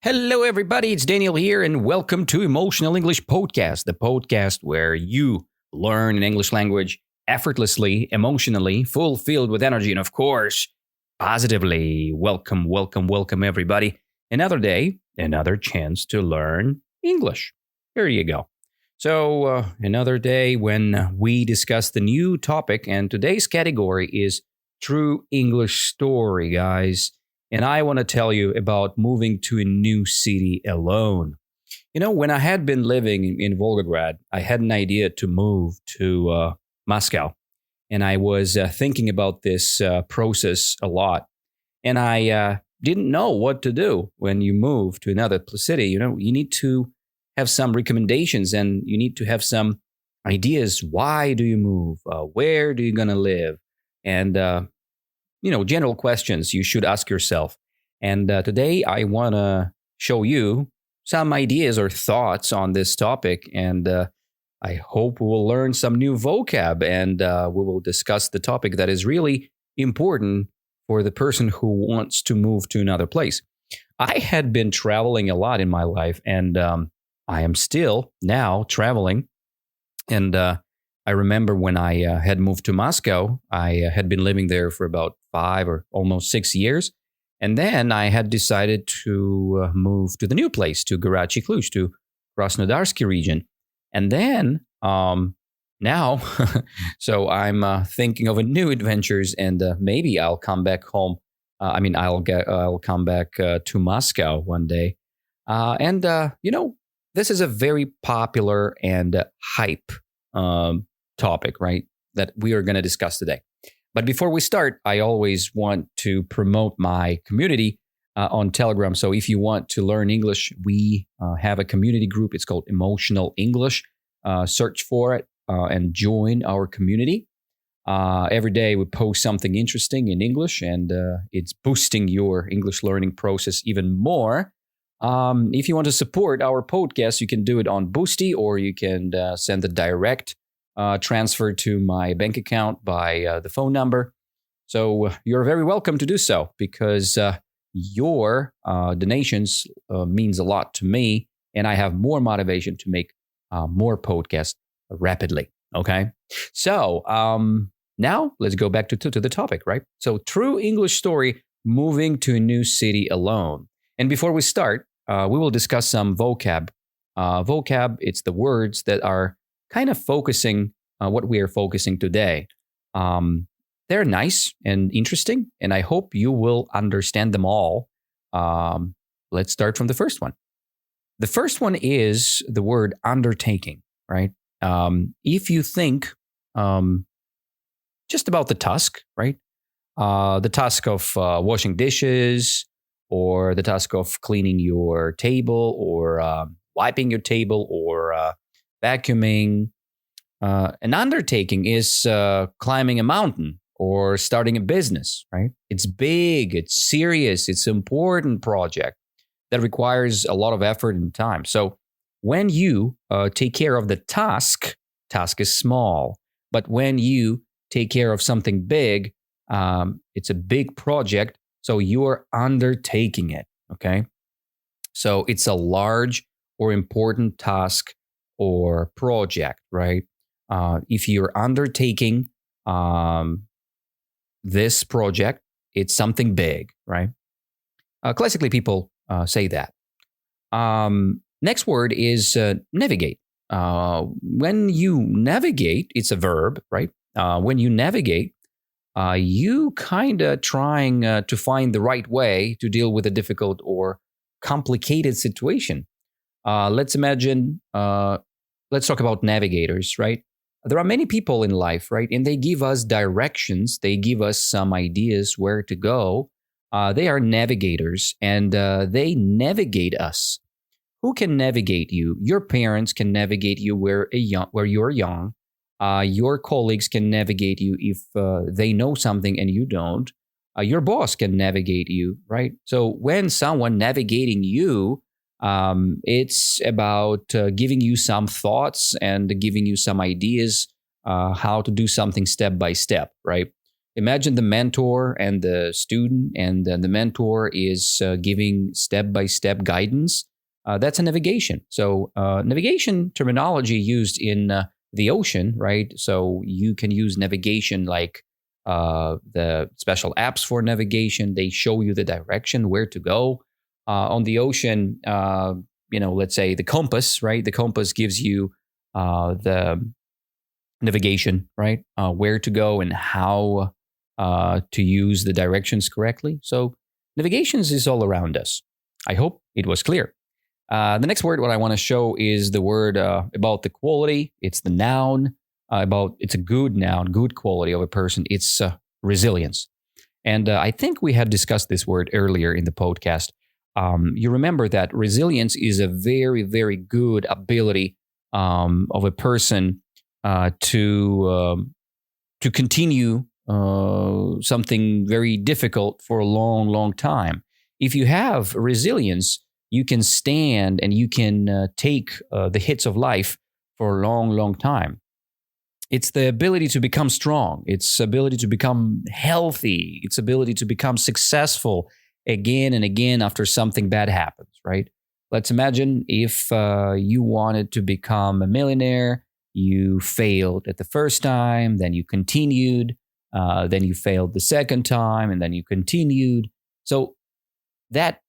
Hello, everybody. It's Daniel here, and welcome to Emotional English Podcast, the podcast where you learn an English language effortlessly, emotionally, fulfilled with energy, and of course, positively. Welcome, welcome, welcome, everybody. Another day, another chance to learn English. Here you go. So, another day when we discuss the new topic, and today's category is True English Story, guys. And I want to tell you about moving to a new city alone. You know, when I had been living in Volgograd, I had an idea to move to Moscow. And I was thinking about this process a lot. And I didn't know what to do when you move to another city. You know, you need to have some recommendations and you need to have some ideas. Why do you move? Where do you going to live? And general questions you should ask yourself. And today I want to show you some ideas or thoughts on this topic. And I hope we will learn some new vocab and we will discuss the topic that is really important for the person who wants to move to another place. I had been traveling a lot in my life and I am still now traveling. And I remember when I had moved to Moscow, I had been living there for about 5 or almost 6 years. And then I had decided to move to the new place, to Garachi Cluj, to Krasnodarsky region. And then now, so I'm thinking of a new adventures and maybe I'll come back home. I'll come back to Moscow one day. This is a very popular and hype topic, right, that we are going to discuss today. But before we start, I always want to promote my community on Telegram. So if you want to learn English, we have a community group. It's called Emotional English. Search for it and join our community. Every day we post something interesting in English and it's boosting your English learning process even more. If you want to support our podcast, you can do it on Boosty or you can send a direct transfer to my bank account by the phone number. So you're very welcome to do so because your donations means a lot to me and I have more motivation to make more podcasts rapidly. Okay. So now let's go back to the topic, right? So true English story, moving to a new city alone. And before we start, we will discuss some vocab. Vocab, it's the words that are kind of focusing what we are focusing today. They're nice and interesting, and I hope you will understand them all. Let's start from the first one. The first one is the word undertaking, right? If you think just about the task, right? The task of washing dishes, or the task of cleaning your table, or wiping your table, or vacuuming. An undertaking is climbing a mountain or starting a business, right? It's big, it's serious, it's an important project that requires a lot of effort and time. So when you take care of the task is small. But when you take care of something big, it's a big project. So you're undertaking it, okay? So it's a large or important task or project, right? If you're undertaking this project, it's something big, right? Classically, people say that. Next word is navigate. When you navigate, it's a verb, right? When you navigate, you kind of trying to find the right way to deal with a difficult or complicated situation. Let's talk about navigators, right? There are many people in life, right? And they give us directions. They give us some ideas where to go. They are navigators and they navigate us. Who can navigate you? Your parents can navigate you where you're young. Your colleagues can navigate you if they know something and you don't. Your boss can navigate you, right? So when someone navigating you, it's about giving you some thoughts and giving you some ideas how to do something step by step, right? imagine the mentor and the student, and the mentor is giving step-by-step guidance. That's a navigation. So navigation terminology used in the ocean, right? So you can use navigation like the special apps for navigation. They show you the direction, where to go. On the ocean, let's say the compass, right? The compass gives you the navigation, right? Where to go and how to use the directions correctly. So navigations is all around us. I hope it was clear. The next word, what I want to show is the word about the quality. It's the noun it's a good noun, good quality of a person. It's resilience. And I think we had discussed this word earlier in the podcast. You remember that resilience is a very, very good ability of a person to continue something very difficult for a long, long time. If you have resilience, you can stand and you can take the hits of life for a long, long time. It's the ability to become strong. It's ability to become healthy. It's ability to become successful again and again after something bad happens, right? Let's imagine if you wanted to become a millionaire, you failed at the first time, then you continued, then you failed the second time, and then you continued. So that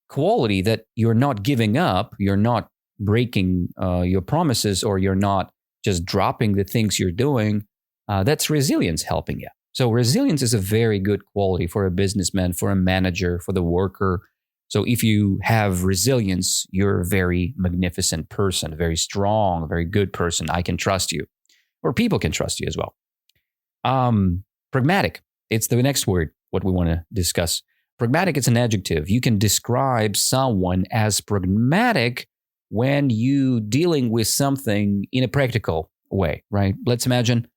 quality that you're not giving up, you're not breaking your promises, or you're not just dropping the things you're doing, that's resilience helping you. So resilience is a very good quality for a businessman, for a manager, for the worker. So if you have resilience, you're a very magnificent person, a very strong, a very good person. I can trust you, or people can trust you as well. Pragmatic, it's the next word, what we want to discuss. Pragmatic, it's an adjective. You can describe someone as pragmatic when you dealing with something in a practical way, right? Let's imagine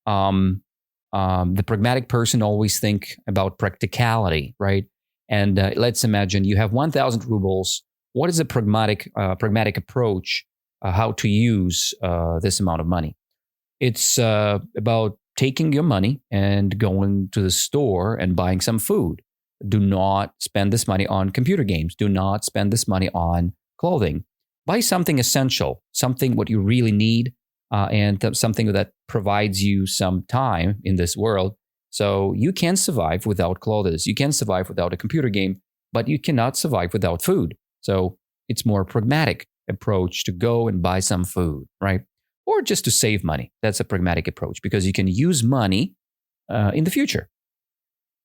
the pragmatic person always think about practicality, right? And let's imagine you have 1,000 rubles. What is a pragmatic approach? How to use this amount of money? It's about taking your money and going to the store and buying some food. Do not spend this money on computer games. Do not spend this money on clothing. Buy something essential, something what you really need, and something that provides you some time in this world. So you can survive without clothes. You can survive without a computer game, but you cannot survive without food. So it's more pragmatic approach to go and buy some food, right? Or just to save money. That's a pragmatic approach because you can use money in the future.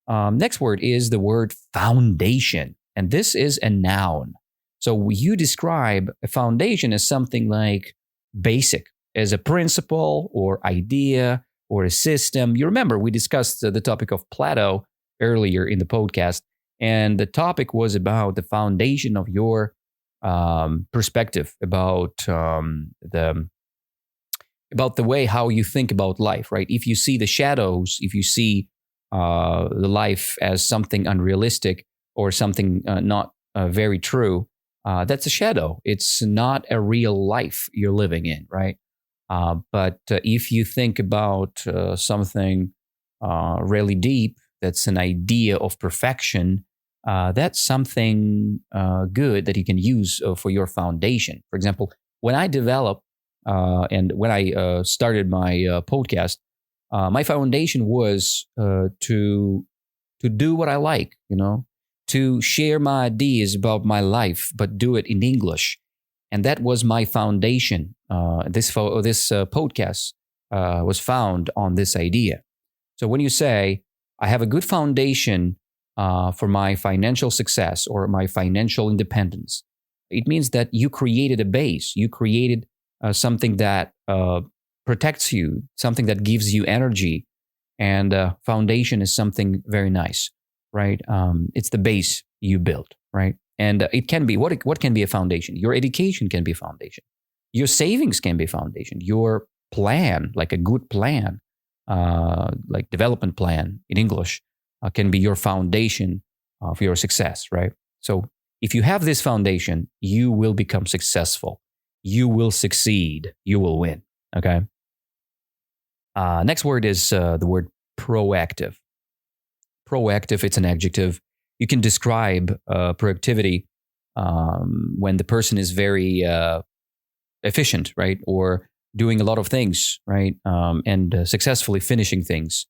Next word is the word foundation. And this is a noun. So you describe a foundation as something like basic, as a principle or idea or a system. You remember we discussed the topic of Plato earlier in the podcast, and the topic was about the foundation of your perspective about the way how you think about life, right? If you see the shadows, if you see the life as something unrealistic or something not very true, that's a shadow. It's not a real life you're living in, right? But if you think about something really deep, that's an idea of perfection, that's something good that you can use for your foundation. For example, when I developed and when I started my podcast, my foundation was to do what I like, to share my ideas about my life, but do it in English. And that was my foundation. This podcast was found on this idea. So when you say, I have a good foundation for my financial success or my financial independence, it means that you created a base. You created something that protects you, something that gives you energy. And foundation is something very nice, right? It's the base you built, right? And it can be, what can be a foundation? Your education can be a foundation. Your savings can be a foundation. Your plan, like a good plan, like development plan in English, can be your foundation for your success, right? So if you have this foundation, you will become successful. You will succeed. You will win, okay? Next word is the word proactive. proactive, it's an adjective. You can describe productivity when the person is very efficient, right? Or doing a lot of things, right? And successfully finishing things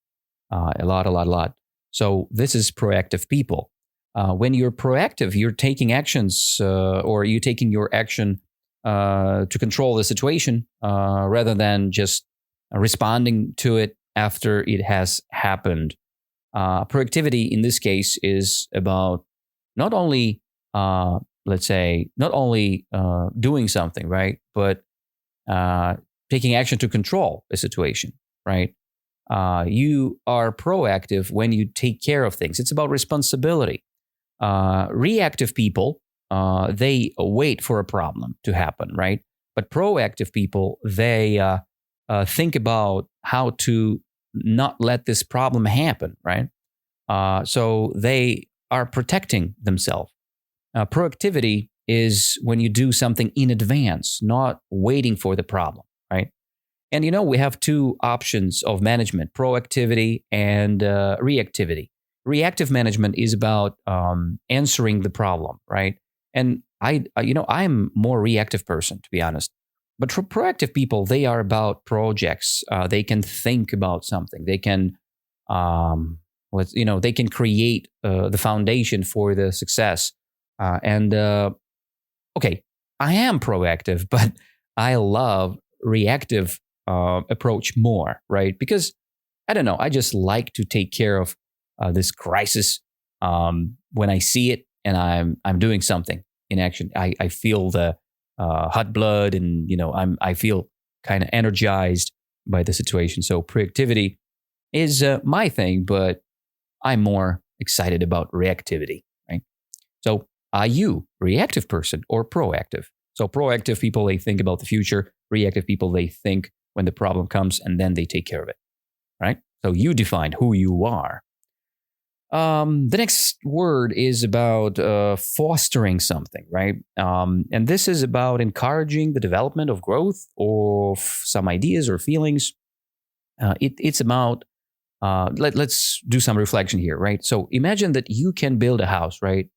a lot. So this is proactive people. When you're proactive, you're taking actions or you're taking your action to control the situation rather than just responding to it after it has happened. Productivity in this case is about not only, doing something, right? But taking action to control a situation, right? You are proactive when you take care of things. It's about responsibility. Reactive people, they wait for a problem to happen, right? But proactive people, they think about how to not let this problem happen, right? So they are protecting themselves. Proactivity is when you do something in advance, not waiting for the problem, right? And we have two options of management: proactivity and reactivity. Reactive management is about answering the problem, right? And I'm more reactive person, to be honest. But for proactive people, they are about projects. They can think about something. They can, they can create the foundation for the success. Okay, I am proactive, but I love reactive approach more, right? Because I don't know, I just like to take care of this crisis when I see it and I'm doing something in action. I feel the hot blood, and I feel kind of energized by the situation. So proactivity is my thing, but I'm more excited about reactivity, right? So are you reactive person or proactive? So proactive people, they think about the future. Reactive people, they think when the problem comes and then they take care of it, right? So you define who you are. The next word is about fostering something, right? And this is about encouraging the development of growth of some ideas or feelings. It's about, let's do some reflection here, right? So imagine that you can build a house, right?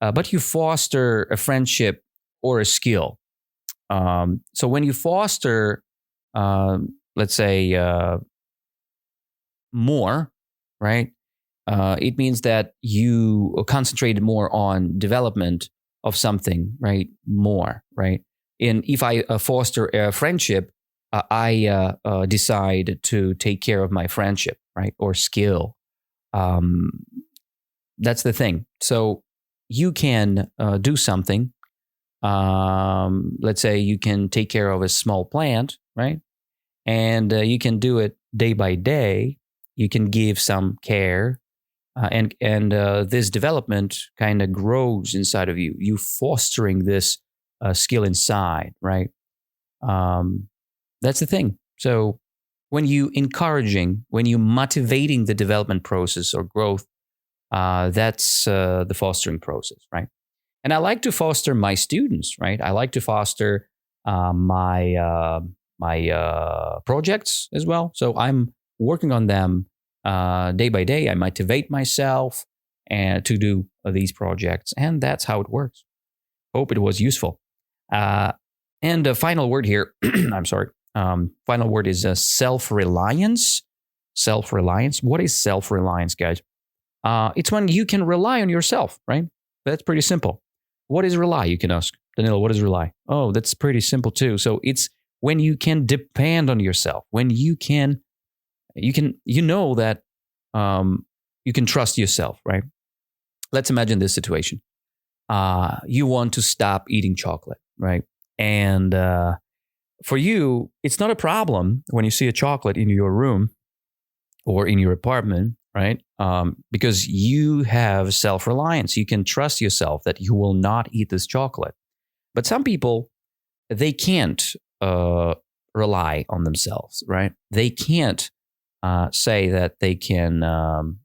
But you foster a friendship or a skill. So when you foster, let's say, more, right? It means that you concentrate more on development of something, right? More, right? And if I foster a friendship, I decide to take care of my friendship, right? Or skill. That's the thing. So you can do something. Let's say you can take care of a small plant, right? And you can do it day by day. You can give some care. And this development kind of grows inside of you. You fostering this skill inside, right? That's the thing. So when you encouraging, when you motivating the development process or growth, that's the fostering process, right? And I like to foster my students, right? I like to foster my projects as well. So I'm working on them day by day. I motivate myself and to do these projects, and that's how it works. Hope it was useful. And the final word here, I'm sorry. Final word is self-reliance. Self-reliance. What is self-reliance, guys? It's when you can rely on yourself, right? That's pretty simple. What is rely, you can ask? Danilo, what is rely? Oh, that's pretty simple too. So it's when you can depend on yourself, when you know that you can trust yourself, right? Let's imagine this situation. You want to stop eating chocolate, right? And for you, it's not a problem when you see a chocolate in your room or in your apartment, right? Because you have self-reliance. You can trust yourself that you will not eat this chocolate. But some people, they can't rely on themselves, right? They can't say that they can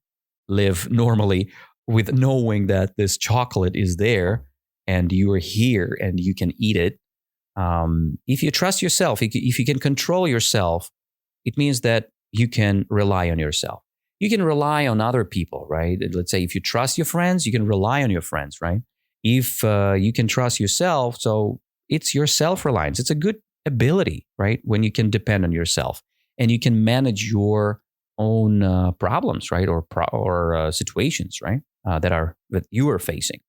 live normally with knowing that this chocolate is there and you are here and you can eat it. If you trust yourself, if you can control yourself, it means that you can rely on yourself. you can rely on other people, right? Let's say if you trust your friends, you can rely on your friends, right? If you can trust yourself, so it's your self-reliance. It's a good ability, right? When you can depend on yourself and you can manage your own problems, right? Or situations, right? That you are facing.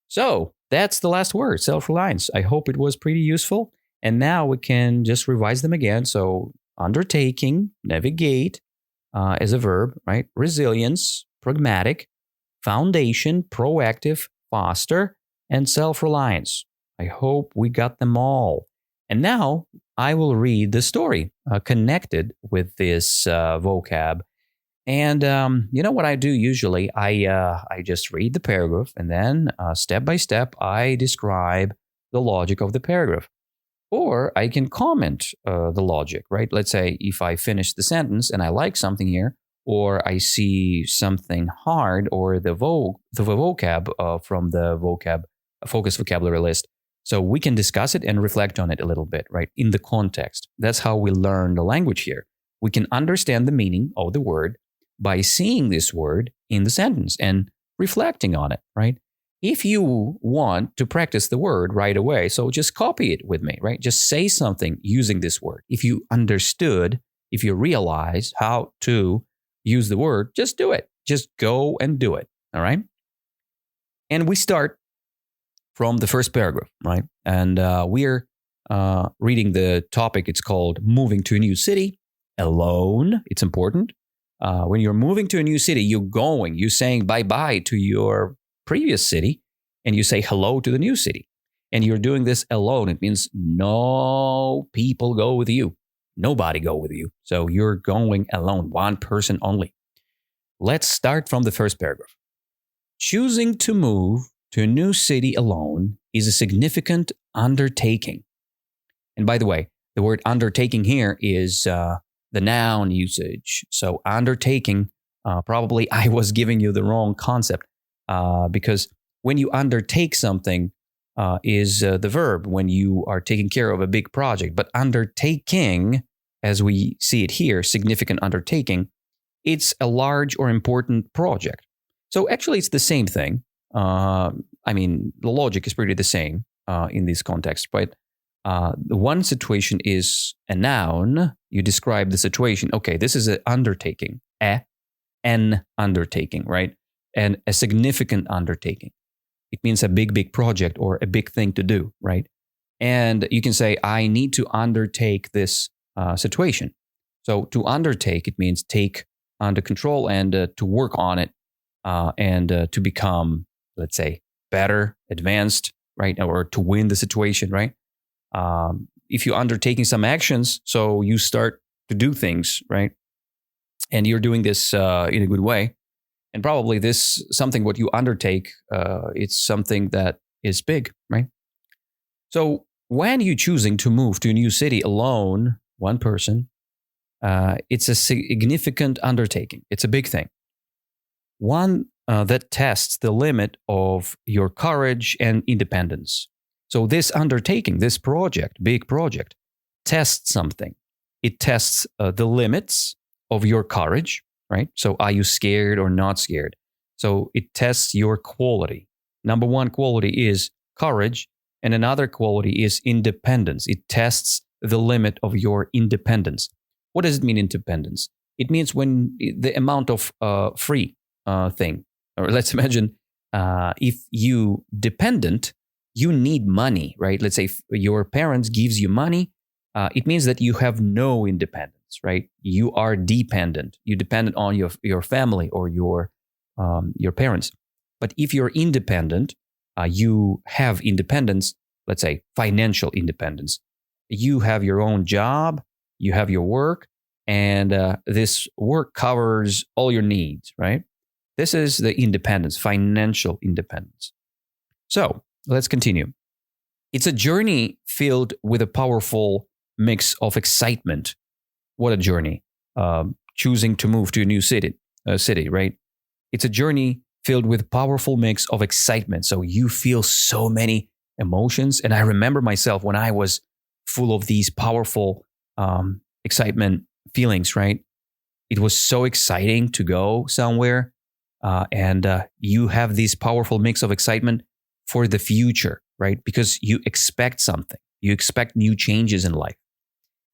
So that's the last word, self-reliance. I hope it was pretty useful. And now we can just revise them again. So undertaking, navigate as a verb, right? Resilience, pragmatic, foundation, proactive, foster, and self-reliance. I hope we got them all. And now I will read the story connected with this vocab. And you know what I do usually? I just read the paragraph and then step by step I describe the logic of the paragraph. Or I can comment the logic, right? Let's say if I finish the sentence and I like something here, or I see something hard, or the vocab from the focus vocabulary list. So we can discuss it and reflect on it a little bit, right? In the context. That's how we learn the language here. We can understand the meaning of the word by seeing this word in the sentence and reflecting on it, right? If you want to practice the word right away, so just copy it with me, right? Just say something using this word. If you understood, if you realize how to use the word, just do it. Just go and do it, all right? And we start from the first paragraph, right? And we're reading the topic. It's called moving to a new city alone. It's important. When you're moving to a new city, you're saying bye-bye to your previous city, and you say hello to the new city. And you're doing this alone. It means no people go with you. Nobody go with you. So you're going alone, one person only. Let's start from the first paragraph. Choosing to move to a new city alone is a significant undertaking. And by the way, the word undertaking here is the noun usage. So undertaking, probably I was giving you the wrong concept. Because when you undertake something is the verb when you are taking care of a big project. But undertaking, as we see it here, significant undertaking, it's a large or important project. So actually it's the same thing. The logic is pretty the same in this context. But the one situation is a noun. You describe the situation. Okay, this is an undertaking. An undertaking, right? And a significant undertaking. It means a big project or a big thing to do, right? And you can say, I need to undertake this situation. So to undertake, it means take under control and to work on it and to become, let's say, better, advanced, right? Or to win the situation, right? If you're undertaking some actions, so you start to do things, right? And you're doing this in a good way. And probably this something what you undertake, it's something that is big, right? So when you're choosing to move to a new city alone, one person, it's a significant undertaking. It's a big thing. One that tests the limit of your courage and independence. So this undertaking, this project, big project, tests something. It tests the limits of your courage, right? So are you scared or not scared? So it tests your quality. Number one quality is courage, and another quality is independence. It tests the limit of your independence. What does it mean, independence? It means when the amount of free thing. Or let's imagine if you dependent, you need money, right? Let's say if your parents gives you money, it means that you have no independence. Right? You are dependent. You dependent on your family or your parents. But if you're independent, you have independence, let's say financial independence. You have your own job, you have your work, and this work covers all your needs, right? This is the independence, financial independence. So let's continue. It's a journey filled with a powerful mix of excitement. What a journey. Choosing to move to a new city, right? It's a journey filled with powerful mix of excitement. So you feel so many emotions. And I remember myself when I was full of these powerful excitement feelings, right? it was so exciting to go somewhere. And you have this powerful mix of excitement for the future, right? Because you expect something. You expect new changes in life.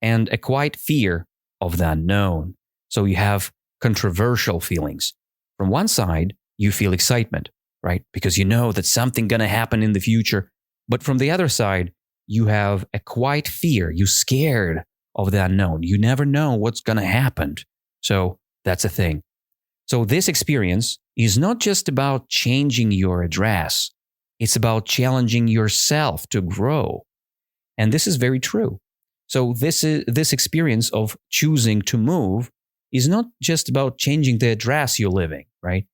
And a quiet fear of the unknown. So you have controversial feelings. From one side, you feel excitement, right? Because you know that something going to happen in the future. But from the other side, you have a quiet fear. You're scared of the unknown. You never know what's going to happen. So that's a thing. So this experience is not just about changing your address. It's about challenging yourself to grow. And this is very true. So this experience of choosing to move is not just about changing the address you're living, right?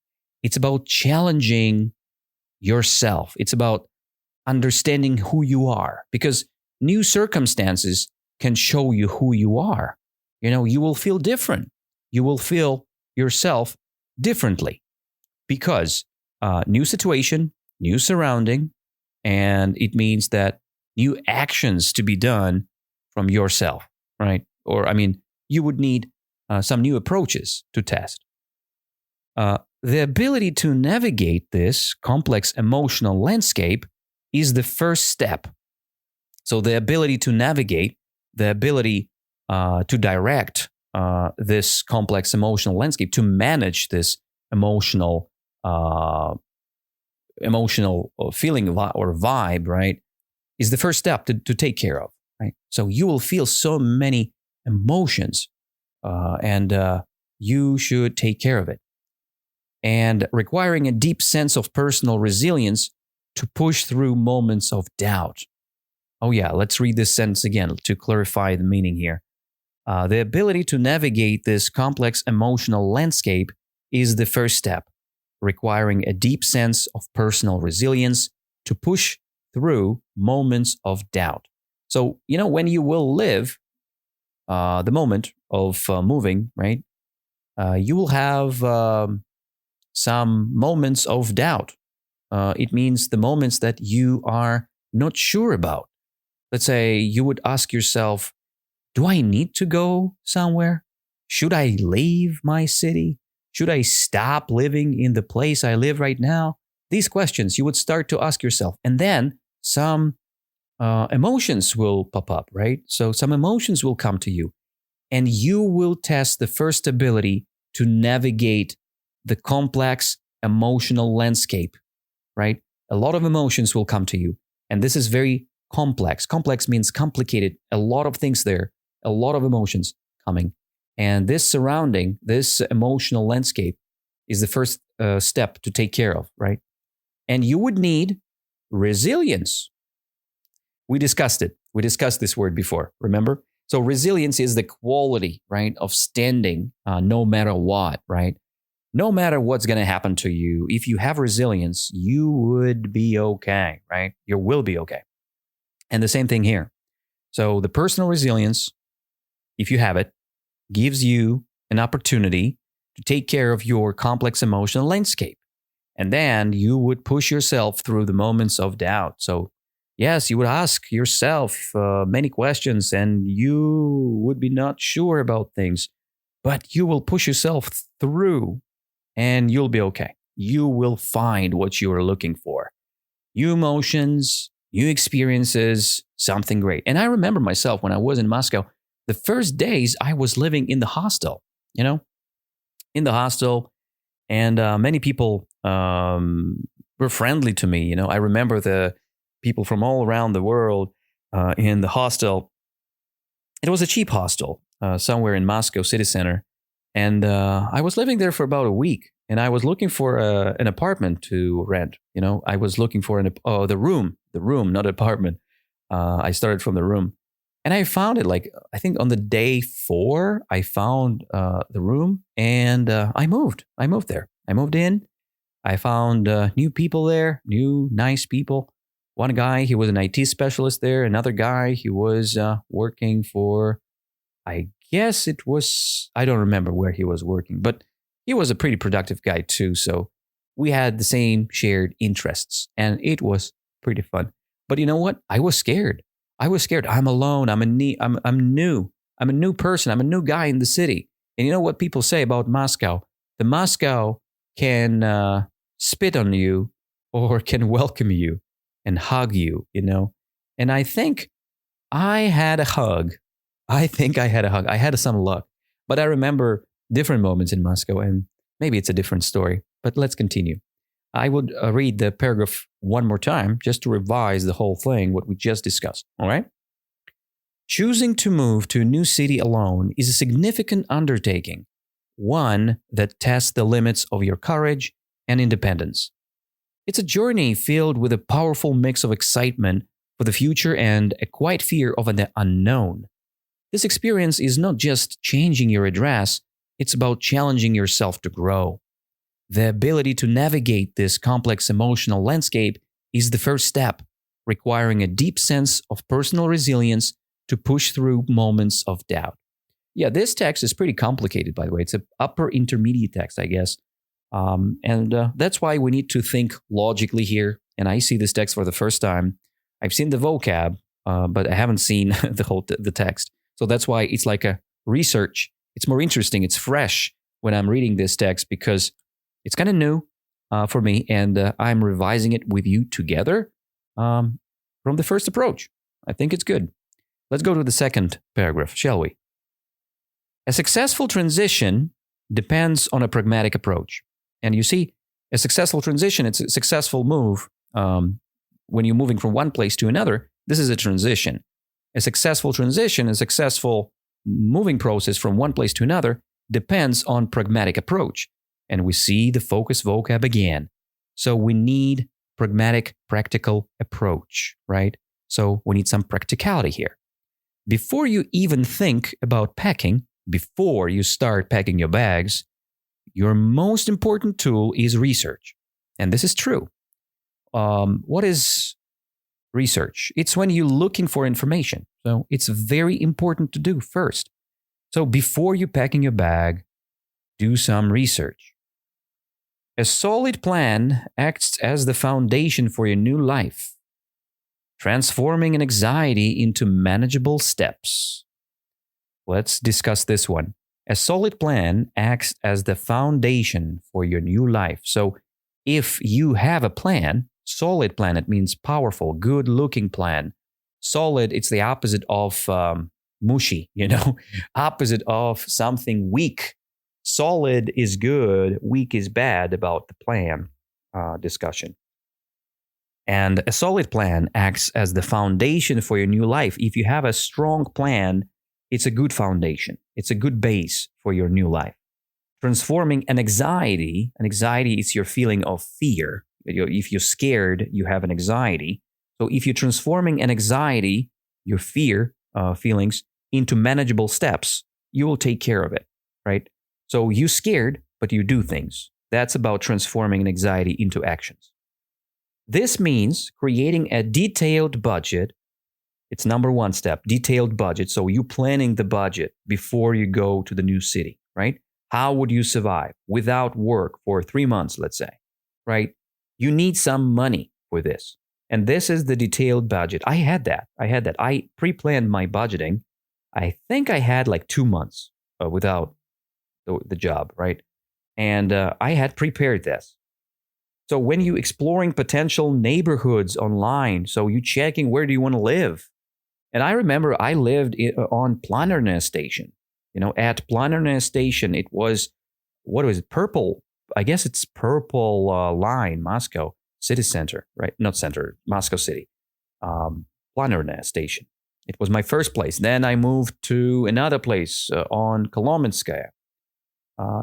It's about challenging yourself. It's about understanding who you are, because new circumstances can show you who you are. You will feel different. You will feel yourself differently because new situation, new surrounding, and it means that new actions to be done from yourself, right? Or, you would need some new approaches to test. The ability to navigate this complex emotional landscape is the first step. So the ability to navigate, the ability to direct this complex emotional landscape, to manage this emotional feeling or vibe, right, is the first step to take care of, right? So you will feel so many emotions, and you should take care of it. And requiring a deep sense of personal resilience to push through moments of doubt. Oh yeah, let's read this sentence again to clarify the meaning here. The ability to navigate this complex emotional landscape is the first step, requiring a deep sense of personal resilience to push through moments of doubt. So, when you will live the moment of moving, right, you will have some moments of doubt. It means the moments that you are not sure about. Let's say you would ask yourself, do I need to go somewhere? Should I leave my city? Should I stop living in the place I live right now? These questions you would start to ask yourself. And then some emotions will pop up, right? So some emotions will come to you. And you will test the first ability to navigate the complex emotional landscape, right? A lot of emotions will come to you. And this is very complex. Complex means complicated. A lot of things there, a lot of emotions coming. And this emotional landscape is the first step to take care of, right? And you would need resilience. We discussed it. We discussed this word before, remember? So resilience is the quality, right, of standing no matter what, right? No matter what's going to happen to you, if you have resilience, you would be okay, right? You will be okay. And the same thing here. So the personal resilience, if you have it, gives you an opportunity to take care of your complex emotional landscape. And then you would push yourself through the moments of doubt. So yes, you would ask yourself many questions and you would be not sure about things, but you will push yourself through and you'll be okay. You will find what you are looking for. New emotions, new experiences, something great. And I remember myself when I was in Moscow, the first days I was living in the hostel, and many people were friendly to me. I remember the people from all around the world in the hostel. It was a cheap hostel somewhere in Moscow city center. And I was living there for about a week, and I was looking for an apartment to rent. I was looking for the room, not apartment. I started from the room, and I found it. I think on the day 4, I found the room, and I moved. I moved there. I moved in. I found new people there, new nice people. One guy, he was an IT specialist there. Another guy, he was working for, I guess it was, I don't remember where he was working, but he was a pretty productive guy too. So we had the same shared interests and it was pretty fun. But you know what? I was scared. I'm alone. I'm new. I'm a new person. I'm a new guy in the city. And you know what people say about Moscow? The Moscow can spit on you or can welcome you and hug you, And I think I had a hug. I had some luck. But I remember different moments in Moscow, and maybe it's a different story. But let's continue. I would read the paragraph one more time just to revise the whole thing, what we just discussed. All right? Choosing to move to a new city alone is a significant undertaking, one that tests the limits of your courage and independence. It's a journey filled with a powerful mix of excitement for the future and a quiet fear of the unknown. This experience is not just changing your address, it's about challenging yourself to grow. The ability to navigate this complex emotional landscape is the first step, requiring a deep sense of personal resilience to push through moments of doubt. Yeah, this text is pretty complicated, by the way. It's an upper intermediate text, I guess. And that's why we need to think logically here. And I see this text for the first time. I've seen the vocab, but I haven't seen the text. So that's why it's like a research. It's more interesting. It's fresh when I'm reading this text because it's kind of new for me. And I'm revising it with you together from the first approach. I think it's good. Let's go to the second paragraph, shall we? A successful transition depends on a pragmatic approach. And you see, a successful transition, it's a successful move. When you're moving from one place to another, this is a transition. A successful transition, a successful moving process from one place to another depends on pragmatic approach. And we see the focus vocab again. So we need pragmatic, practical approach, right? So we need some practicality here. Before you even think about packing, before you start packing your bags, your most important tool is research. And this is true. What is research? It's when you're looking for information. So it's very important to do first. So before you're packing your bag, do some research. A solid plan acts as the foundation for your new life, transforming an anxiety into manageable steps. Let's discuss this one. A solid plan acts as the foundation for your new life. So if you have a plan, solid plan, it means powerful, good-looking plan. Solid, it's the opposite of mushy, opposite of something weak. Solid is good, weak is bad about the plan discussion. And a solid plan acts as the foundation for your new life. If you have a strong plan, it's a good foundation. It's a good base for your new life. Transforming an anxiety is your feeling of fear. If you're scared, you have an anxiety. So if you're transforming an anxiety, your fear feelings, into manageable steps, you will take care of it, right? So you're scared, but you do things. That's about transforming an anxiety into actions. This means creating a detailed budget. It's number one step, detailed budget. So you planning the budget before you go to the new city, right? How would you survive without work for 3 months, let's say, right? You need some money for this. And this is the detailed budget. I had that. I pre-planned my budgeting. I think I had like 2 months without the job, right? And I had prepared this. So when you exploring potential neighborhoods online, so you checking where do you want to live? And I remember I lived on Planerne Station. At Planerne Station, it was, what was it? Purple. I guess it's Purple Line, Moscow city center, right? Not center, Moscow city. Planerne Station. It was my first place. Then I moved to another place on Kolomenskaya.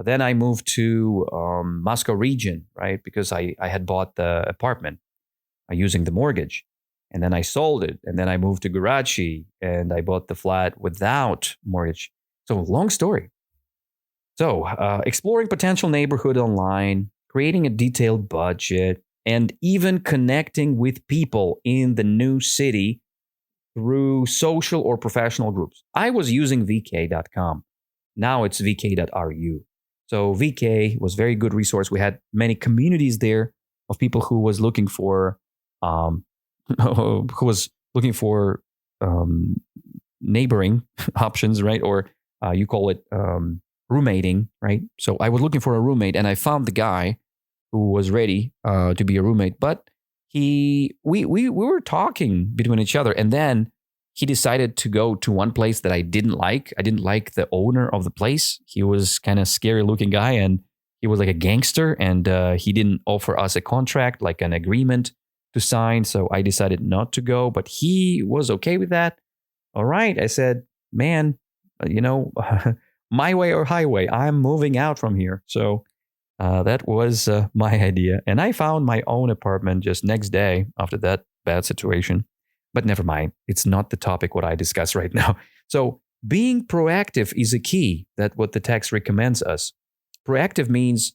Then I moved to Moscow region, right? Because I had bought the apartment using the mortgage. And then I sold it. And then I moved to Garachi and I bought the flat without mortgage. So long story. So exploring potential neighborhood online, creating a detailed budget, and even connecting with people in the new city through social or professional groups. I was using vk.com. Now it's vk.ru. So VK was a very good resource. We had many communities there of people who was looking for neighboring options, right? Or you call it roommating, right? So I was looking for a roommate, and I found the guy who was ready to be a roommate. But we were talking between each other, and then he decided to go to one place that I didn't like. I didn't like the owner of the place. He was kind of scary looking guy, and he was like a gangster, and he didn't offer us a contract, like an agreement to sign. So I decided not to go, but he was okay with that. All right, I said, man, my way or highway. I'm moving out from here. So that was my idea. And I found my own apartment just next day after that bad situation. But never mind. It's not the topic what I discuss right now. So being proactive is a key. That's what the text recommends us. Proactive means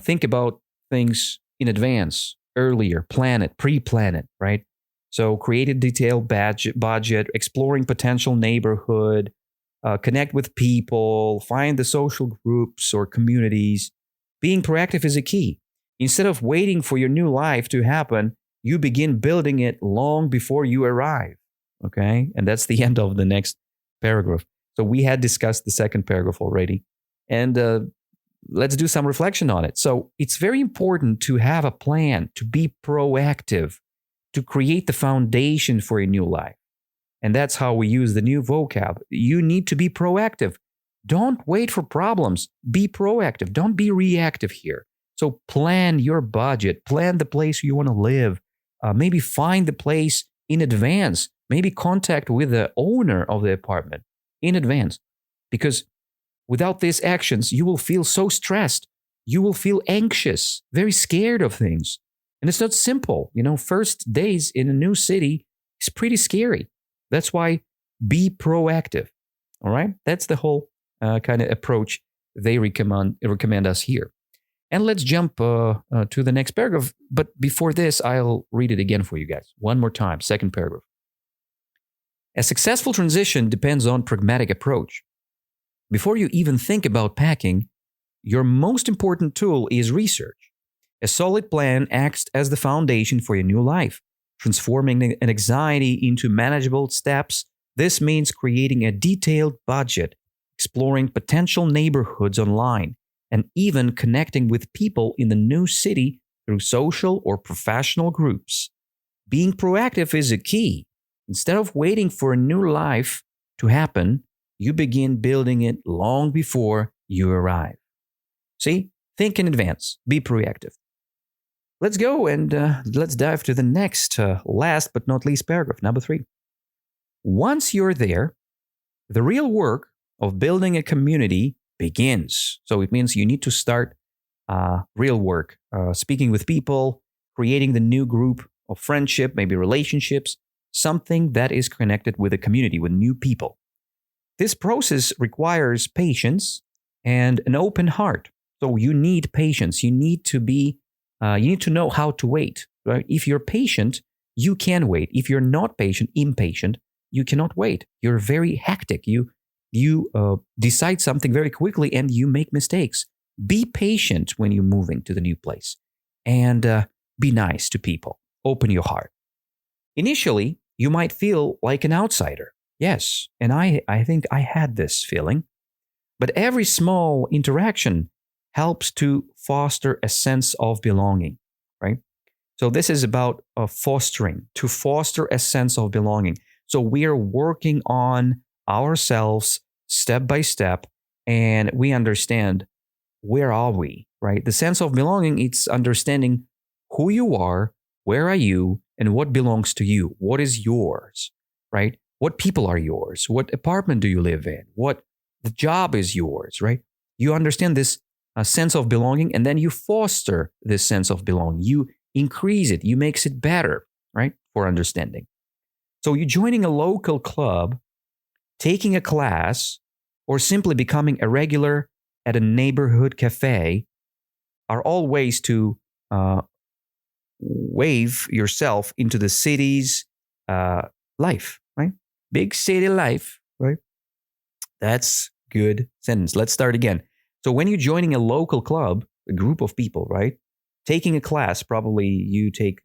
think about things in advance, earlier, plan it, pre-plan it, right? So create a detailed budget, exploring potential neighborhood, connect with people, find the social groups or communities. Being proactive is a key. Instead of waiting for your new life to happen, you begin building it long before you arrive. Okay? And that's the end of the next paragraph. So we had discussed the second paragraph already. And let's do some reflection on it. So it's very important to have a plan, to be proactive, to create the foundation for a new life. And that's how we use the new vocab. You need to be proactive. Don't wait for problems. Be proactive. Don't be reactive here. So plan your budget. Plan the place you want to live. Maybe find the place in advance. Maybe contact with the owner of the apartment in advance. Because without these actions, you will feel so stressed. You will feel anxious, very scared of things. And it's not simple. First days in a new city is pretty scary. That's why be proactive. All right? That's the whole kind of approach they recommend us here. And let's jump to the next paragraph. But before this, I'll read it again for you guys. One more time, second paragraph. A successful transition depends on pragmatic approach. Before you even think about packing, your most important tool is research. A solid plan acts as the foundation for your new life, transforming an anxiety into manageable steps. This means creating a detailed budget, exploring potential neighborhoods online, and even connecting with people in the new city through social or professional groups. Being proactive is a key. Instead of waiting for a new life to happen, you begin building it long before you arrive. See? Think in advance. Be proactive. Let's go and let's dive to the next, last but not least paragraph, number 3. Once you're there, the real work of building a community begins. So it means you need to start real work, speaking with people, creating the new group of friendship, maybe relationships, something that is connected with a community, with new people. This process requires patience and an open heart. So you need patience. You need to know how to wait, right? If you're patient, you can wait. If you're not patient, impatient, you cannot wait. You're very hectic. You decide something very quickly and you make mistakes. Be patient when you're moving to the new place and be nice to people. Open your heart. Initially, you might feel like an outsider. Yes, and I think I had this feeling. But every small interaction helps to foster a sense of belonging, right? So this is about fostering, to foster a sense of belonging. So we are working on ourselves step by step, and we understand where are we, right? The sense of belonging, it's understanding who you are, where are you, and what belongs to you, what is yours, right? What people are yours? What apartment do you live in? What the job is yours, right? You understand this sense of belonging, and then you foster this sense of belonging. You increase it. You makes it better, right? For understanding. So you joining a local club, taking a class, or simply becoming a regular at a neighborhood cafe are all ways to wave yourself into the city's life, right? Big city life, right? That's good sentence. Let's start again. So when you're joining a local club, a group of people, right? Taking a class, probably you take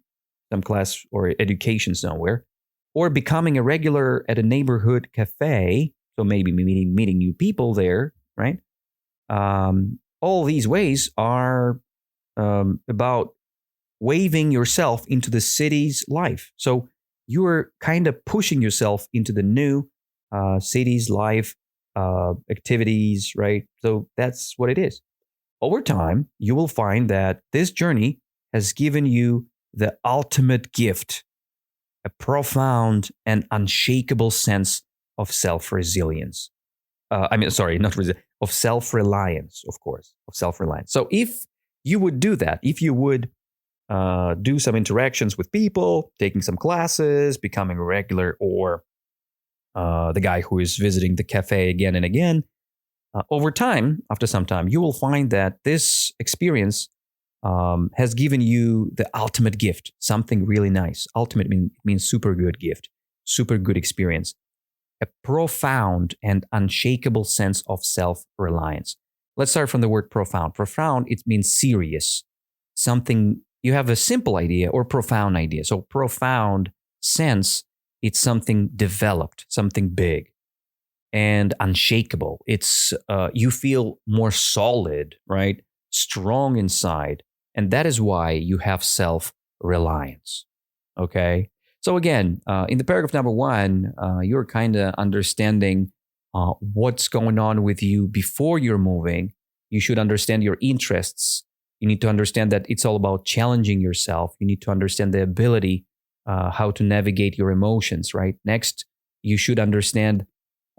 some class or education somewhere, or becoming a regular at a neighborhood cafe, so maybe meeting new people there, right? All these ways are about waving yourself into the city's life. So you're kind of pushing yourself into the new city's life activities, right? So that's what it is. Over time, you will find that this journey has given you the ultimate gift, a profound and unshakable sense of self-resilience. Of self-reliance, of course, of self-reliance. So if you would do that, if you would do some interactions with people, taking some classes, becoming a regular, or the guy who is visiting the cafe again and again, over time, after some time, you will find that this experience has given you the ultimate gift, something really nice. Ultimate means super good gift, super good experience, a profound and unshakable sense of self-reliance. Let's start from the word profound. Profound, it means serious, something. You have a simple idea or profound idea. So profound sense, it's something developed, something big. And unshakable, it's you feel more solid, right? Strong inside. And that is why you have self-reliance. Okay? So again, in the paragraph number 1, you're kind of understanding what's going on with you before you're moving. You should understand your interests. You need to understand that it's all about challenging yourself. You need to understand the ability, how to navigate your emotions, right? Next, you should understand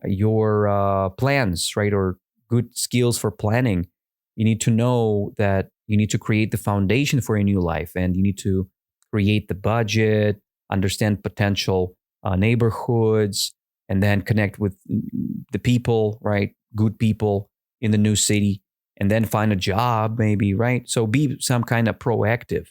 your plans, right? Or good skills for planning. You need to know that you need to create the foundation for a new life, and you need to create the budget, understand potential neighborhoods, and then connect with the people, right? Good people in the new city, and then find a job maybe, right? So be some kind of proactive.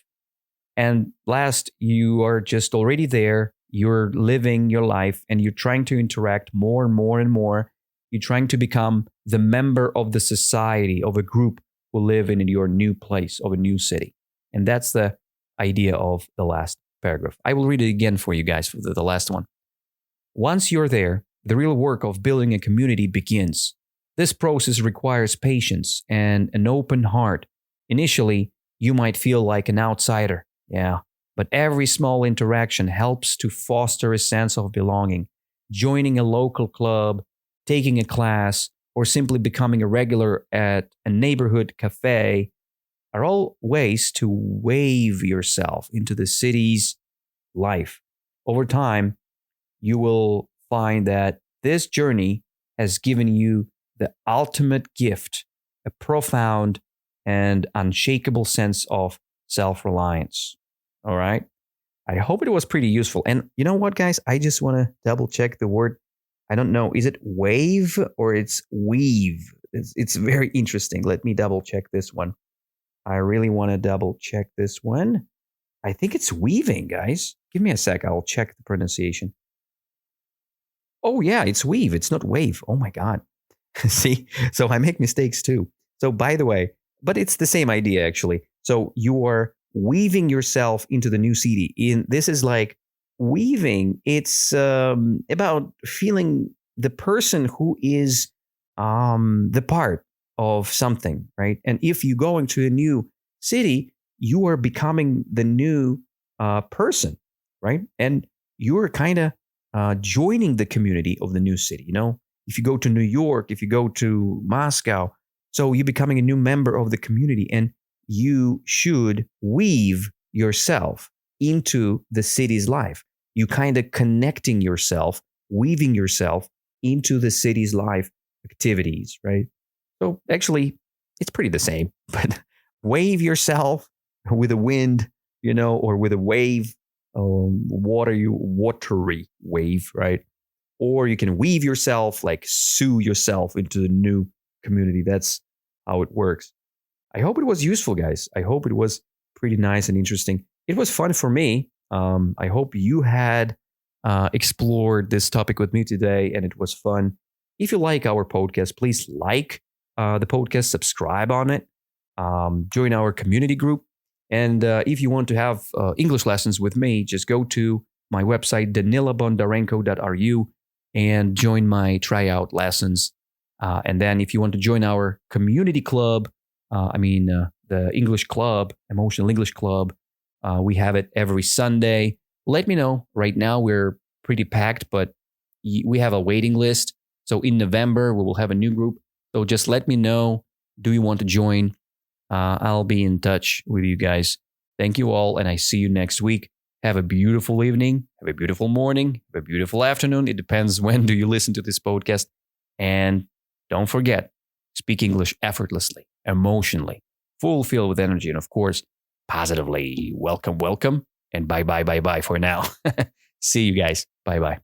And last, you are just already there. You're living your life and you're trying to interact more and more and more. You're trying to become the member of the society, of a group who live in your new place, of a new city. And that's the idea of the last paragraph. I will read it again for you guys, for the last one. Once you're there, the real work of building a community begins. This process requires patience and an open heart. Initially, you might feel like an outsider. Yeah. But every small interaction helps to foster a sense of belonging. Joining a local club, taking a class, or simply becoming a regular at a neighborhood cafe are all ways to wave yourself into the city's life. Over time, you will find that this journey has given you the ultimate gift, a profound and unshakable sense of self-reliance. All right. I hope it was pretty useful. And you know what, guys? I just want to double check the word. I don't know. Is it wave or it's weave? It's very interesting. Let me double check this one. I really want to double check this one. I think it's weaving, guys. Give me a sec. I'll check the pronunciation. Oh, yeah, it's weave. It's not wave. Oh, my God. See? So I make mistakes too. So by the way, but it's the same idea, actually. So you are weaving yourself into the new city. This is like weaving. It's about feeling the person who is the part of something, right? And if you go into a new city, you are becoming the new person, right? And you're kind of joining the community of the new city. You know, if you go to New York, if you go to Moscow, so you're becoming a new member of the community, and you should weave yourself into the city's life. You kind of connecting yourself, weaving yourself into the city's life activities, right? So actually, it's pretty the same, but wave yourself with a wind, you know, or with a wave, watery wave, right? Or you can weave yourself, like sew yourself into the new community. That's how it works. I hope it was useful, guys. I hope it was pretty nice and interesting. It was fun for me. I hope you had explored this topic with me today, and it was fun. If you like our podcast, please like the podcast, subscribe on it, join our community group. And if you want to have English lessons with me, just go to my website, danilabondarenko.ru, and join my tryout lessons. And then if you want to join our community club, the English Club, Emotional English Club, we have it every Sunday. Let me know. Right now, we're pretty packed, but we have a waiting list. So in November, we will have a new group. So just let me know. Do you want to join? I'll be in touch with you guys. Thank you all, and I see you next week. Have a beautiful evening. Have a beautiful morning. Have a beautiful afternoon. It depends when do you listen to this podcast. And don't forget, speak English effortlessly, emotionally, fulfilled with energy, and of course, positively. Welcome, welcome, and bye for now. See you guys. Bye.